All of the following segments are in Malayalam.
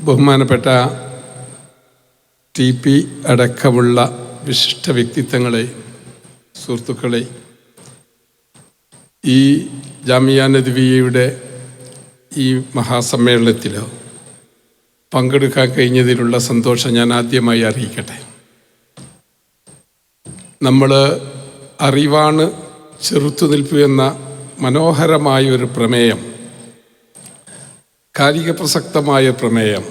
ബഹുമാനപ്പെട്ട ടി പി അടക്കമുള്ള വിശിഷ്ട വ്യക്തിത്വങ്ങളെ, സുഹൃത്തുക്കളെ, ഈ ജാമിയ നദ്വിയയുടെ ഈ മഹാസമ്മേളനത്തിൽ പങ്കെടുക്കാൻ കഴിഞ്ഞതിലുള്ള സന്തോഷം ഞാൻ ആദ്യമായി അറിയിക്കട്ടെ. നമ്മൾ അറിവാണ് ചെറുത്തുനിൽപ്പ് എന്ന മനോഹരമായൊരു പ്രമേയം, കാലിക പ്രസക്തമായ പ്രമേയം,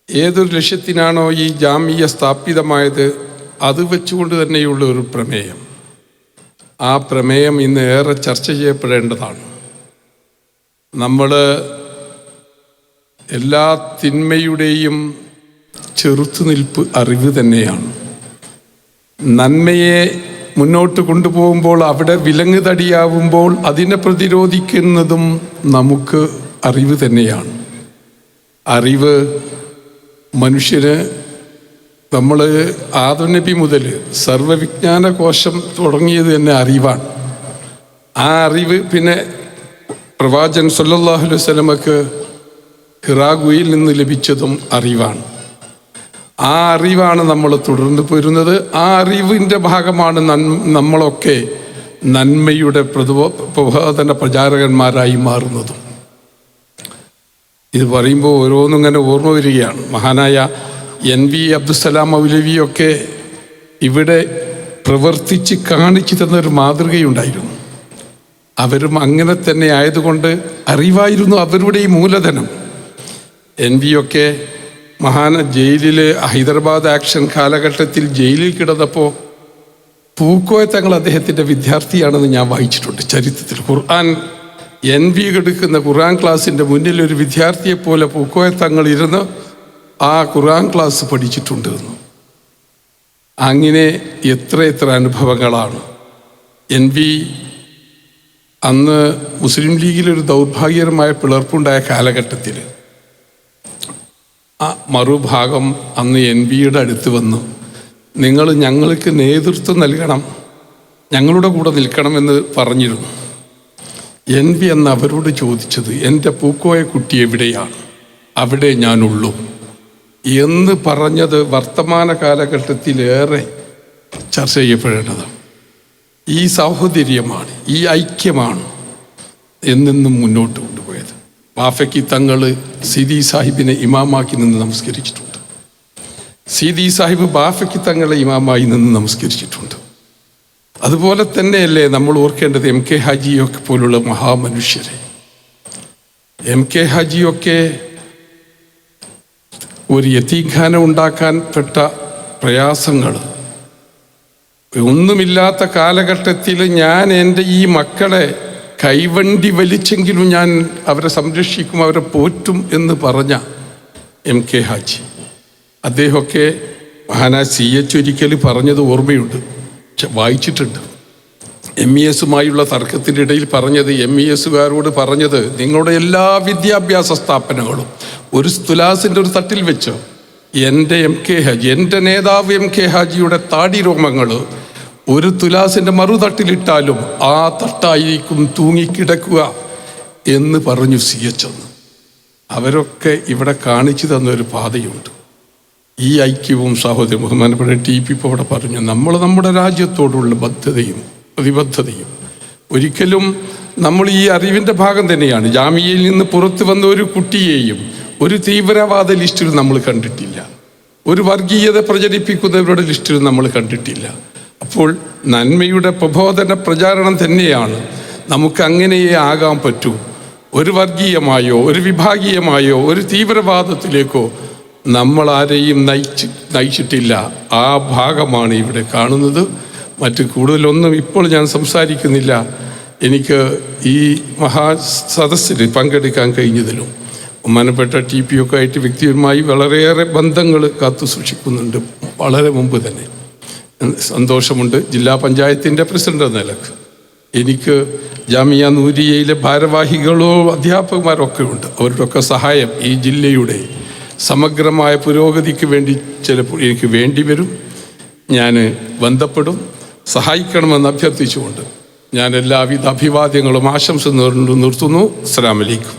ഏതൊരു ലക്ഷ്യത്തിനാണോ ഈ ജാമിയ സ്ഥാപിതമായത് അത് വെച്ചുകൊണ്ട് തന്നെയുള്ള ഒരു പ്രമേയം, ആ പ്രമേയം ഇന്ന് ഏറെ ചർച്ച ചെയ്യപ്പെടേണ്ടതാണ്. നമ്മൾ എല്ലാ തിന്മയുടെയും ചെറുത്തുനിൽപ്പ് അറിവ് തന്നെയാണ്. നന്മയെ മുന്നോട്ട് കൊണ്ടുപോകുമ്പോൾ, അവിടെ വിലങ്ങ് തടിയാവുമ്പോൾ അതിനെ പ്രതിരോധിക്കുന്നതും നമുക്ക് അറിവ് തന്നെയാണ്. അറിവ് മനുഷ്യന്, നമ്മൾ ആദം നബി മുതൽ സർവവിജ്ഞാന കോശം തുടങ്ങിയത് തന്നെ അറിവാണ്. ആ അറിവ് പിന്നെ പ്രവാചകൻ സല്ലല്ലാഹു അലൈഹി വസല്ലമക്ക് ഹിറാ ഗുഹയിൽ നിന്ന് ലഭിച്ചതും അറിവാണ്. ആ അറിവാണ് നമ്മൾ തുടർന്ന് പോരുന്നത്. ആ അറിവിൻ്റെ ഭാഗമാണ് നമ്മളൊക്കെ നന്മയുടെ പ്രബോധന പ്രചാരകന്മാരായി മാറുന്നതും. ഇത് പറയുമ്പോൾ ഓരോന്നും ഇങ്ങനെ ഓർമ്മ വരികയാണ്. മഹാനായ NV അബ്ദുസ്സലാം മൗലവിയൊക്കെ ഇവിടെ പ്രവർത്തിച്ച് കാണിച്ചു തന്നൊരു മാതൃകയുണ്ടായിരുന്നു. അവരും അങ്ങനെ തന്നെ ആയതുകൊണ്ട് അറിവായിരുന്നു അവരുടെ ഈ മൂലധനം. NV ഒക്കെ ജയിലിൽ, ഹൈദരാബാദ് ആക്ഷൻ കാലഘട്ടത്തിൽ ജയിലിൽ കിടന്നപ്പോൾ പൂക്കോയ തങ്ങൾ അദ്ദേഹത്തിൻ്റെ വിദ്യാർത്ഥിയാണെന്ന് ഞാൻ വായിച്ചിട്ടുണ്ട് ചരിത്രത്തിൽ. ഖുർആൻ NV എടുക്കുന്ന ഖുർആൻ ക്ലാസ്സിൻ്റെ മുന്നിൽ ഒരു വിദ്യാർത്ഥിയെപ്പോലെ പൂക്കോയ തങ്ങൾ ഇരുന്ന് ആ ഖുർആൻ ക്ലാസ് പഠിച്ചിട്ടുണ്ട് എന്ന്. അങ്ങനെ എത്ര അനുഭവങ്ങളാണ്. NV അന്ന് മുസ്ലിം ലീഗിലൊരു ദൗർഭാഗ്യകരമായ പിളർപ്പുണ്ടായ കാലഘട്ടത്തിൽ ആ മറുഭാഗം അന്ന് NVയുടെ അടുത്ത് വന്നു, നിങ്ങൾ ഞങ്ങൾക്ക് നേതൃത്വം നൽകണം, ഞങ്ങളുടെ കൂടെ നിൽക്കണമെന്ന് പറഞ്ഞിരുന്നു. NV എന്ന് അവരോട് ചോദിച്ചത്, എൻ്റെ പൂക്കോയ കുട്ടി എവിടെയാണ്, അവിടെ ഞാനുള്ളൂ എന്ന് പറഞ്ഞത് വർത്തമാന കാലഘട്ടത്തിലേറെ ചർച്ച ചെയ്യപ്പെടേണ്ടതാണ്. ഈ സാഹോദര്യമാണ്, ഈ ഐക്യമാണ് എന്നെന്നും മുന്നോട്ട് കൊണ്ടുപോയത്. വാഫക്കി തങ്ങൾ സീതി സാഹിബിനെ ഇമാമാക്കി നിന്ന് നമസ്കരിച്ചിട്ടുണ്ട്. സീതി സാഹിബ് ബാഫക്കി തങ്ങളെ ഇമാമായി നിന്ന് നമസ്കരിച്ചിട്ടുണ്ട്. അതുപോലെ തന്നെയല്ലേ നമ്മൾ ഓർക്കേണ്ടത് MK ഹാജിയൊക്കെ പോലുള്ള മഹാമനുഷ്യരെ. MK ഹാജിയൊക്കെ ഒരു യതീഖാന ഉണ്ടാക്കാൻ പെട്ട പ്രയാസങ്ങൾ, ഒന്നുമില്ലാത്ത കാലഘട്ടത്തിൽ ഞാൻ എൻ്റെ ഈ മക്കളെ കൈവണ്ടി വലിച്ചെങ്കിലും ഞാൻ അവരെ സംരക്ഷിക്കും, അവരെ പോറ്റും എന്ന് പറഞ്ഞ MK ഹാജി. അദ്ദേഹമൊക്കെ മഹാനായ CH ഒരിക്കൽ പറഞ്ഞത് ഓർമ്മയുണ്ട്, വായിച്ചിട്ടുണ്ട്. MESുമായുള്ള തർക്കത്തിനിടയിൽ പറഞ്ഞത്, MESുകാരോട് പറഞ്ഞത്, നിങ്ങളുടെ എല്ലാ വിദ്യാഭ്യാസ സ്ഥാപനങ്ങളും ഒരു തുലാസിൻ്റെ ഒരു തട്ടിൽ വെച്ച് എൻ്റെ MK ഹാജി, എൻ്റെ നേതാവ് MK ഹാജിയുടെ താടി രോമങ്ങൾ ഒരു തുലാസിൻ്റെ മറുതട്ടിലിട്ടാലും ആ തട്ടായിരിക്കും തൂങ്ങിക്കിടക്കുക എന്ന് പറഞ്ഞു CH. അവരൊക്കെ ഇവിടെ കാണിച്ചു തന്നൊരു പാതയുണ്ട്. ഈ ഐക്യവും സഹോദരൻ ബഹുമാനപ്പെട്ട TP ഇപ്പോൾ ഇവിടെ പറഞ്ഞു, നമ്മൾ നമ്മുടെ രാജ്യത്തോടുള്ള ബദ്ധതയും പ്രതിബദ്ധതയും ഒരിക്കലും നമ്മൾ ഈ അറിവിൻ്റെ ഭാഗം തന്നെയാണ്. ജാമിയയിൽ നിന്ന് പുറത്തു വന്ന ഒരു കുട്ടിയെയും ഒരു തീവ്രവാദ ലിസ്റ്റിൽ നമ്മൾ കണ്ടിട്ടില്ല, ഒരു വർഗീയത പ്രചരിപ്പിക്കുന്നവരുടെ ലിസ്റ്റിൽ നമ്മൾ കണ്ടിട്ടില്ല. അപ്പോൾ നന്മയുടെ പ്രബോധന പ്രചാരണം തന്നെയാണ്. നമുക്ക് അങ്ങനെയേ ആകാൻ പറ്റൂ. ഒരു വർഗീയമായോ ഒരു വിഭാഗീയമായോ ഒരു തീവ്രവാദത്തിലേക്കോ നമ്മൾ ആരെയും നയിച്ചിട്ടില്ല. ആ ഭാഗമാണ് ഇവിടെ കാണുന്നത്. മറ്റ് കൂടുതലൊന്നും ഇപ്പോൾ ഞാൻ സംസാരിക്കുന്നില്ല. എനിക്ക് ഈ മഹാസദസ്സിൽ പങ്കെടുക്കാൻ കഴിഞ്ഞതിലും ബഹുമാനപ്പെട്ട TP ഒക്കെ ആയിട്ട് വ്യക്തിപരമായി വളരെയേറെ ബന്ധങ്ങൾ കാത്തു സൂക്ഷിക്കുന്നുണ്ട്. വളരെ മുമ്പ് തന്നെ സന്തോഷമുണ്ട്. ജില്ലാ പഞ്ചായത്തിൻ്റെ പ്രസിഡന്റ് എന്ന നിലക്ക് എനിക്ക് ജാമിയ നൂരിയയിലെ ഭാരവാഹികളോ അധ്യാപകന്മാരൊക്കെ ഉണ്ട്. അവരുടെയൊക്കെ സഹായം ഈ ജില്ലയുടെ സമഗ്രമായ പുരോഗതിക്ക് വേണ്ടി ചിലപ്പോൾ എനിക്ക് വേണ്ടി വരും. ഞാൻ ബന്ധപ്പെടും, സഹായിക്കണമെന്ന് അഭ്യർത്ഥിച്ചുകൊണ്ട് ഞാൻ എല്ലാവിധ അഭിവാദ്യങ്ങളും ആശംസ നിർത്തുന്നു. അസ്സലാമു അലൈക്കും.